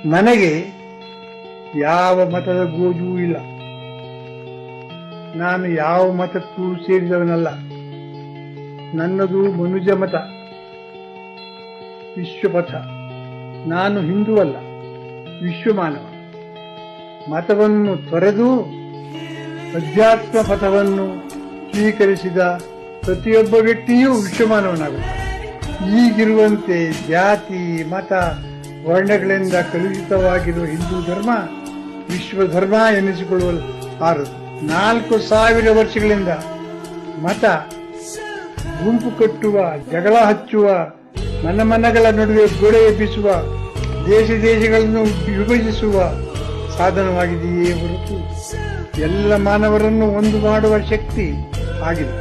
ನನಗೆ ಯಾವ ಮತದ ಗೋಜೂ ಇಲ್ಲ. ನಾನು ಯಾವ ಮತಕ್ಕೂ ಸೇರಿದವನಲ್ಲ. ನನ್ನದು ಮನುಜ ಮತ, ವಿಶ್ವಪಥ. ನಾನು ಹಿಂದೂ ಅಲ್ಲ, ವಿಶ್ವಮಾನವ. ಮತವನ್ನು ತೊರೆದು ಅಧ್ಯಾತ್ಮ ಪಥವನ್ನು ಸ್ವೀಕರಿಸಿದ ಪ್ರತಿಯೊಬ್ಬ ವ್ಯಕ್ತಿಯೂ ವಿಶ್ವಮಾನವನಾಗುತ್ತಾನೆ. ಈಗಿರುವಂತೆ ಜಾತಿ, ಮತ, ವರ್ಣಗಳಿಂದ ಕಲುಷಿತವಾಗಿರುವ ಹಿಂದೂ ಧರ್ಮ ವಿಶ್ವಧರ್ಮ ಎನಿಸಿಕೊಳ್ಳಲು ಆರದು. 4000 ವರ್ಷಗಳಿಂದ ಮತ ಗುಂಪು ಕಟ್ಟುವ, ಜಗಳ ಹಚ್ಚುವ, ಮನಗಳ ನಡುವೆ ಗೋಡೆ ಎಬ್ಬಿಸುವ, ದೇಶಗಳನ್ನು ವಿಭಜಿಸುವ ಸಾಧನವಾಗಿದೆಯೇ ಹೊರತು ಎಲ್ಲ ಮಾನವರನ್ನು ಒಂದು ಮಾಡುವ ಶಕ್ತಿ ಆಗಿದೆ.